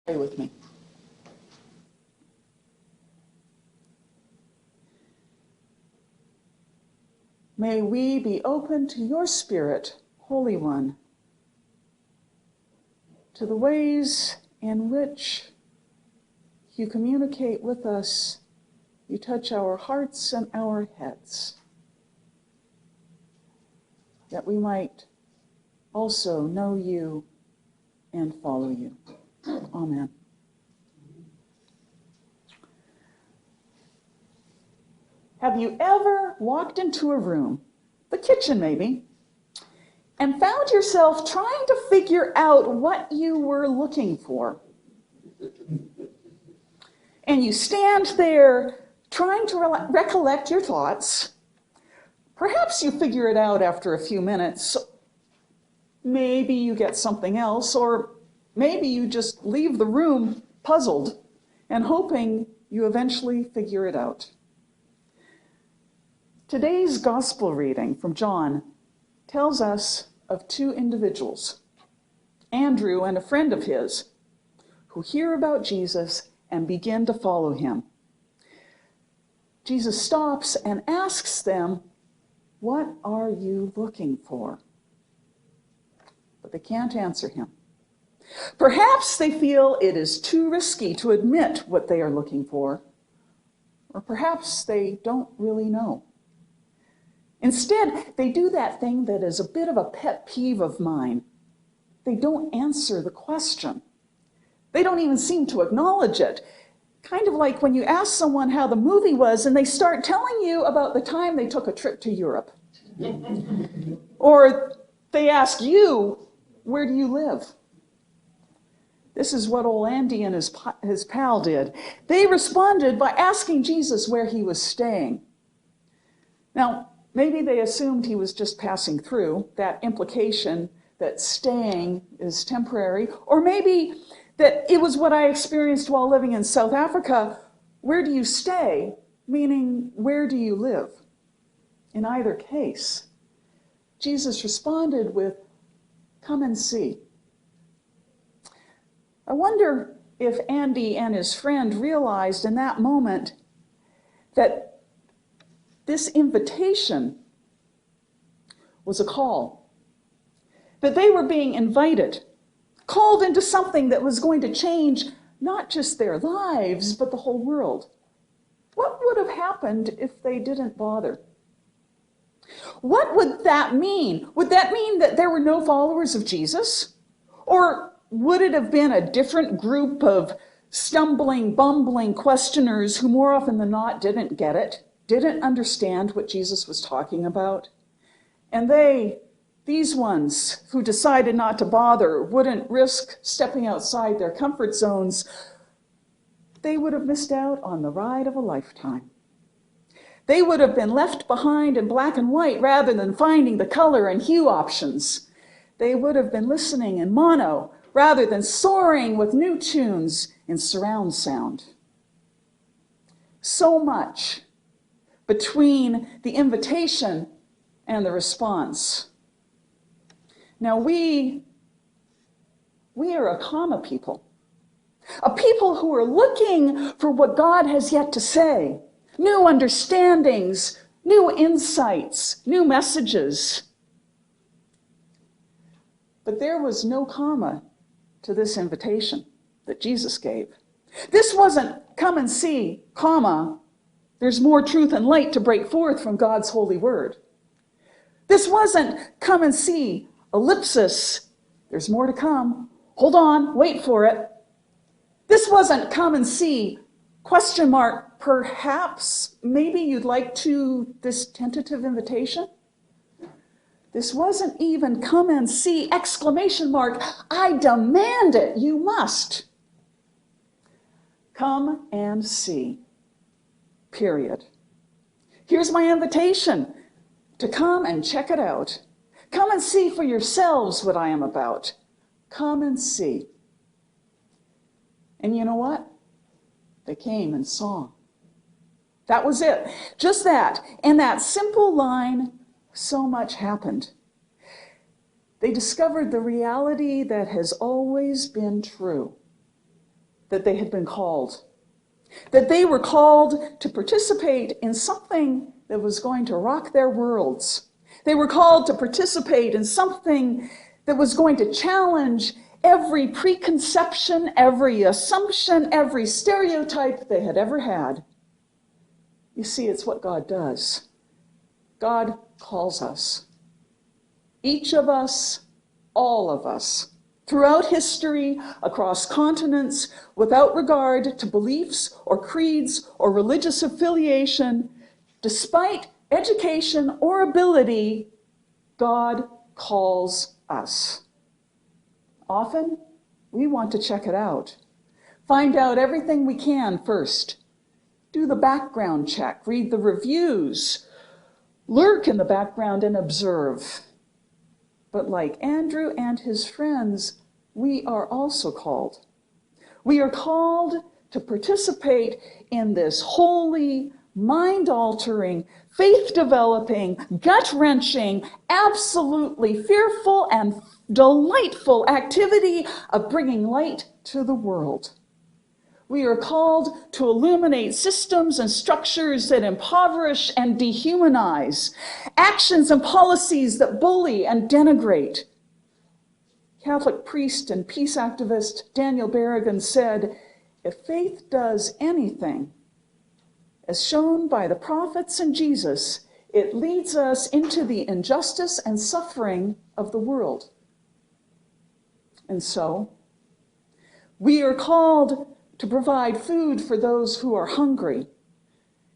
Pray with me. May we be open to your Spirit, Holy One, to the ways in which you communicate with us, you touch our hearts and our heads, that we might also know you and follow you. Amen. Have you ever walked into a room, the kitchen maybe, and found yourself trying to figure out what you were looking for? And you stand there trying to recollect your thoughts. Perhaps you figure it out after a few minutes. Maybe you get something else, or maybe you just leave the room puzzled and hoping you eventually figure it out. Today's gospel reading from John tells us of two individuals, Andrew and a friend of his, who hear about Jesus and begin to follow him. Jesus stops and asks them, "What are you looking for?" But they can't answer him. Perhaps they feel it is too risky to admit what they are looking for, or perhaps they don't really know. Instead, they do that thing that is a bit of a pet peeve of mine. They don't answer the question. They don't even seem to acknowledge it. Kind of like when you ask someone how the movie was and they start telling you about the time they took a trip to Europe. Or they ask you, "Where do you live?" This is what old Andy and his pal did. They responded by asking Jesus where he was staying. Now, maybe they assumed he was just passing through, that implication that staying is temporary, or maybe that it was what I experienced while living in South Africa. Where do you stay? Meaning, where do you live? In either case, Jesus responded with, "Come and see." I wonder if Andy and his friend realized in that moment that this invitation was a call, that they were being invited, called into something that was going to change not just their lives, but the whole world. What would have happened if they didn't bother? What would that mean? Would that mean that there were no followers of Jesus? Or would it have been a different group of stumbling, bumbling questioners who more often than not didn't get it, didn't understand what Jesus was talking about? And these ones who decided not to bother, wouldn't risk stepping outside their comfort zones, they would have missed out on the ride of a lifetime. They would have been left behind in black and white rather than finding the color and hue options. They would have been listening in mono rather than soaring with new tunes in surround sound. So much between the invitation and the response. Now we are a comma people, a people who are looking for what God has yet to say, new understandings, new insights, new messages. But there was no comma to this invitation that Jesus gave. This wasn't "come and see, comma, there's more truth and light to break forth from God's holy word." This wasn't "come and see, ellipsis, there's more to come, hold on, wait for it." This wasn't "come and see, question mark, perhaps, maybe you'd like to," this tentative invitation. This wasn't even "come and see, exclamation mark, I demand it, you must." Come and see, period. Here's my invitation to come and check it out. Come and see for yourselves what I am about. Come and see. And you know what? They came and saw. That was it. Just that. In that simple line, so much happened. They discovered the reality that has always been true. that they had been called, that they were called to participate in something that was going to rock their worlds. They were called to participate in something that was going to challenge every preconception, every assumption, every stereotype they had ever had. You see, it's what God does. God calls us. Each of us, all of us, throughout history, across continents, without regard to beliefs or creeds or religious affiliation, despite education or ability, God calls us. Often, we want to check it out. Find out everything we can first. Do the background check, read the reviews, lurk in the background and observe. But like Andrew and his friends, we are also called. We are called to participate in this holy, mind-altering, faith-developing, gut-wrenching, absolutely fearful and delightful activity of bringing light to the world. We are called to illuminate systems and structures that impoverish and dehumanize, actions and policies that bully and denigrate. Catholic priest and peace activist Daniel Berrigan said, "If faith does anything, as shown by the prophets and Jesus, it leads us into the injustice and suffering of the world." And so, we are called to provide food for those who are hungry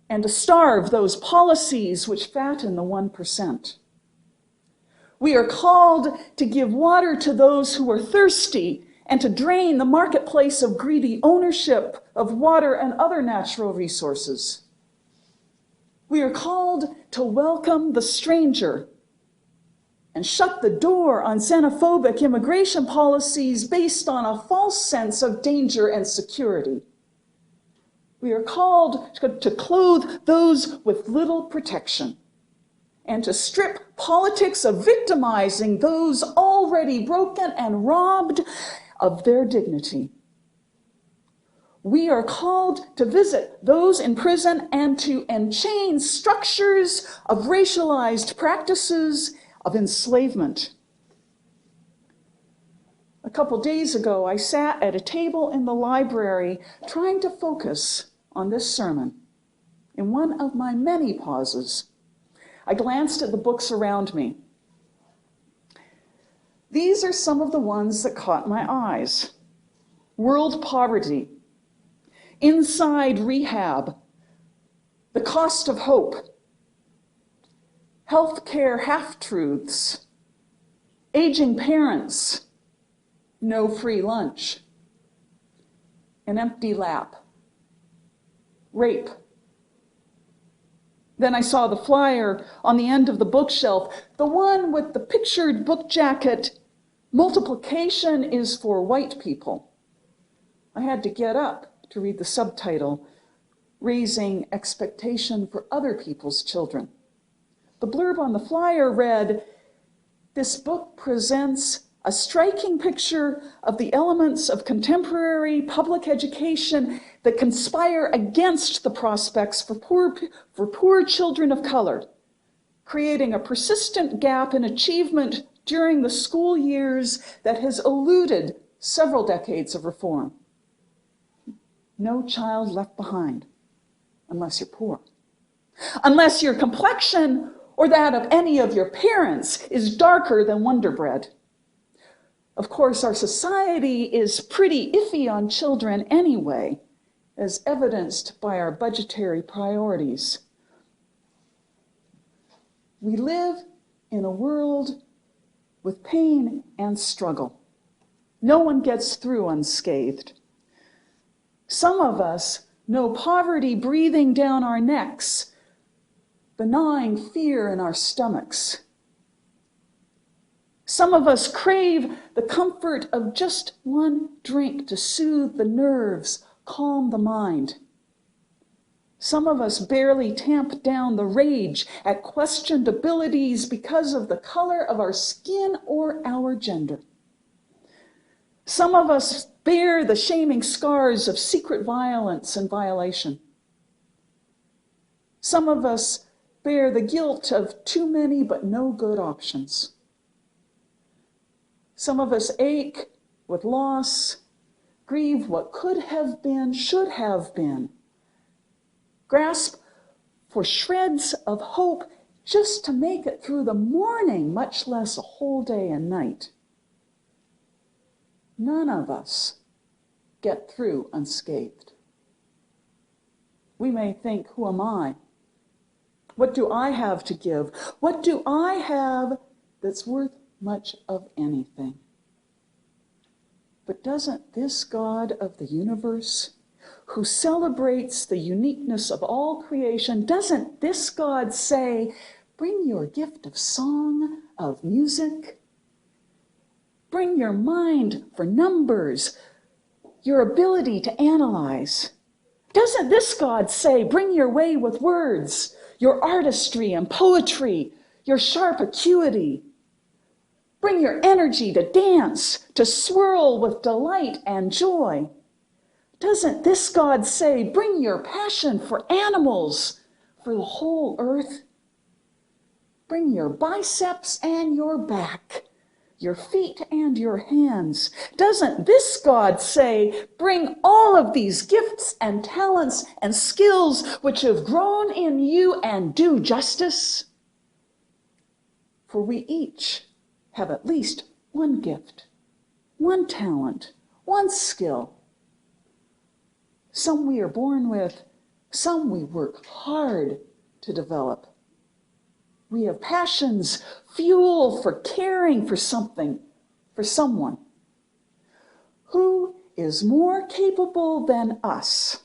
and to starve those policies which fatten the 1%. We are called to give water to those who are thirsty and to drain the marketplace of greedy ownership of water and other natural resources. We are called to welcome the stranger and shut the door on xenophobic immigration policies based on a false sense of danger and security. We are called to clothe those with little protection and to strip politics of victimizing those already broken and robbed of their dignity. We are called to visit those in prison and to enchain structures of racialized practices of enslavement. A couple days ago, I sat at a table in the library trying to focus on this sermon. In one of my many pauses, I glanced at the books around me. These are some of the ones that caught my eyes. World Poverty, Inside Rehab, The Cost of Hope, Healthcare Half-Truths, Aging Parents, No Free Lunch, An Empty Lap, Rape. Then I saw the flyer on the end of the bookshelf, the one with the pictured book jacket, Multiplication is for White People. I had to get up to read the subtitle, Raising Expectation for Other People's Children. The blurb on the flyer read, "This book presents a striking picture of the elements of contemporary public education that conspire against the prospects for poor children of color, creating a persistent gap in achievement during the school years that has eluded several decades of reform. No child left behind, unless you're poor. Unless your complexion or that of any of your parents is darker than Wonder Bread. Of course, our society is pretty iffy on children anyway, as evidenced by our budgetary priorities. We live in a world with pain and struggle. No one gets through unscathed. Some of us know poverty breathing down our necks, the gnawing fear in our stomachs. Some of us crave the comfort of just one drink to soothe the nerves, calm the mind. Some of us barely tamp down the rage at questioned abilities because of the color of our skin or our gender. Some of us bear the shaming scars of secret violence and violation. Some of us bear the guilt of too many but no good options. Some of us ache with loss, grieve what could have been, should have been, grasp for shreds of hope just to make it through the morning, much less a whole day and night. None of us get through unscathed. We may think, who am I? What do I have to give? What do I have that's worth much of anything? But doesn't this God of the universe, who celebrates the uniqueness of all creation, doesn't this God say, bring your gift of song, of music, bring your mind for numbers, your ability to analyze? Doesn't this God say, bring your way with words, your artistry and poetry, your sharp acuity? Bring your energy to dance, to swirl with delight and joy. Doesn't this God say, bring your passion for animals, for the whole earth? Bring your biceps and your back, your feet and your hands. Doesn't this God say, bring all of these gifts and talents and skills which have grown in you and do justice? For we each have at least one gift, one talent, one skill. Some we are born with, some we work hard to develop. We have passions, fuel for caring for something, for someone. Who is more capable than us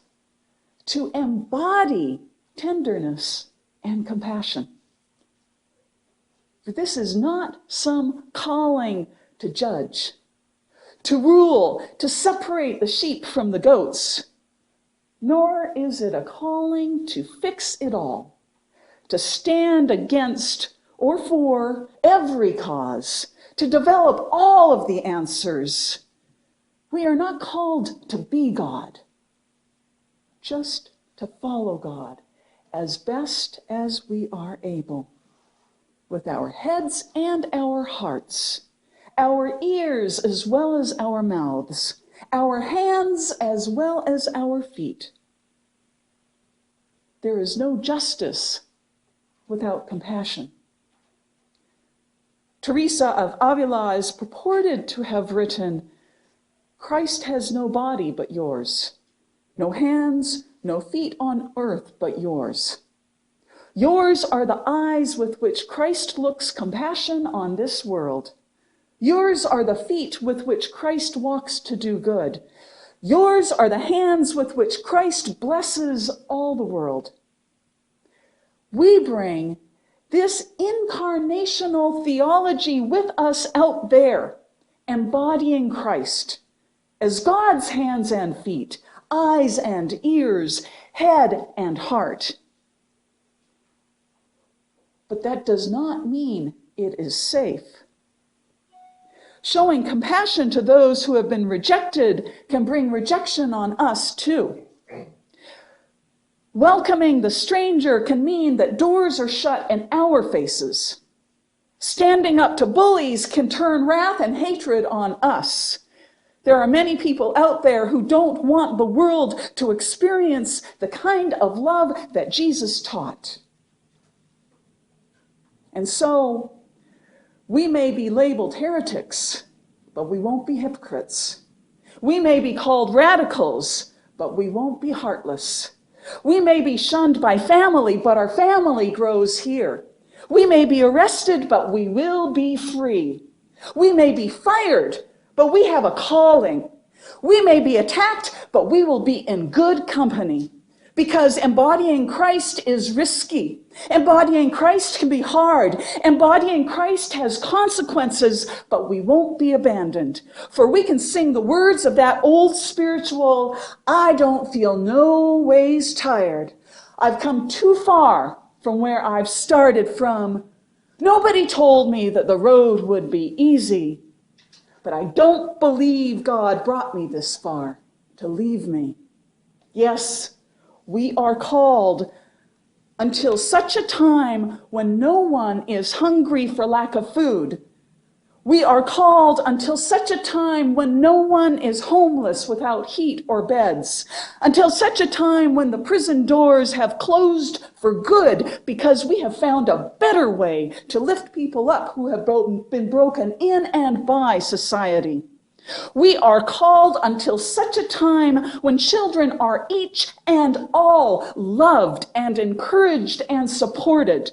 to embody tenderness and compassion? For this is not some calling to judge, to rule, to separate the sheep from the goats, nor is it a calling to fix it all, to stand against or for every cause, to develop all of the answers. We are not called to be God, just to follow God as best as we are able, with our heads and our hearts, our ears as well as our mouths, our hands as well as our feet. There is no justice without compassion. Teresa of Avila is purported to have written, Christ has no body but yours, no hands, no feet on earth but yours. Yours are the eyes with which Christ looks compassion on this world. Yours are the feet with which Christ walks to do good. Yours are the hands with which Christ blesses all the world. We bring this incarnational theology with us out there, embodying Christ as God's hands and feet, eyes and ears, head and heart. But that does not mean it is safe. Showing compassion to those who have been rejected can bring rejection on us too. Welcoming the stranger can mean that doors are shut in our faces. Standing up to bullies can turn wrath and hatred on us. There are many people out there who don't want the world to experience the kind of love that Jesus taught. And so, we may be labeled heretics, but we won't be hypocrites. We may be called radicals, but we won't be heartless. We may be shunned by family, but our family grows here. We may be arrested, but we will be free. We may be fired, but we have a calling. We may be attacked, but we will be in good company. Because embodying Christ is risky. Embodying Christ can be hard. Embodying Christ has consequences, but we won't be abandoned. For we can sing the words of that old spiritual, I don't feel no ways tired. I've come too far from where I've started from. Nobody told me that the road would be easy, but I don't believe God brought me this far to leave me. Yes, we are called until such a time when no one is hungry for lack of food. We are called until such a time when no one is homeless without heat or beds, until such a time when the prison doors have closed for good because we have found a better way to lift people up who have been broken in and by society. We are called until such a time when children are each and all loved and encouraged and supported.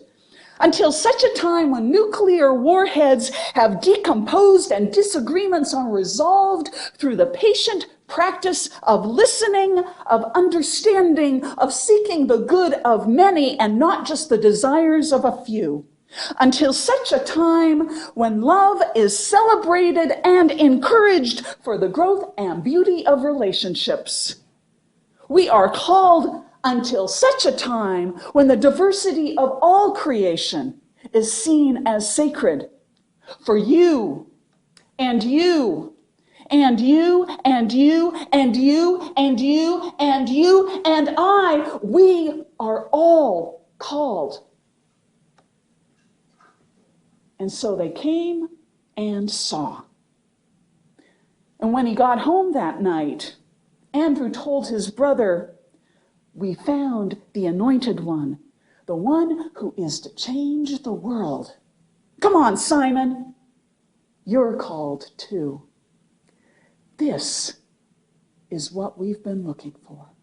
Until such a time when nuclear warheads have decomposed and disagreements are resolved through the patient practice of listening, of understanding, of seeking the good of many and not just the desires of a few. Until such a time when love is celebrated and encouraged for the growth and beauty of relationships. We are called until such a time when the diversity of all creation is seen as sacred. For you, and you, and you, and you, and you, and you, and you, and I, we are all called. And so they came and saw. And when he got home that night, Andrew told his brother, "We found the anointed one, the one who is to change the world. Come on, Simon, you're called too." This is what we've been looking for.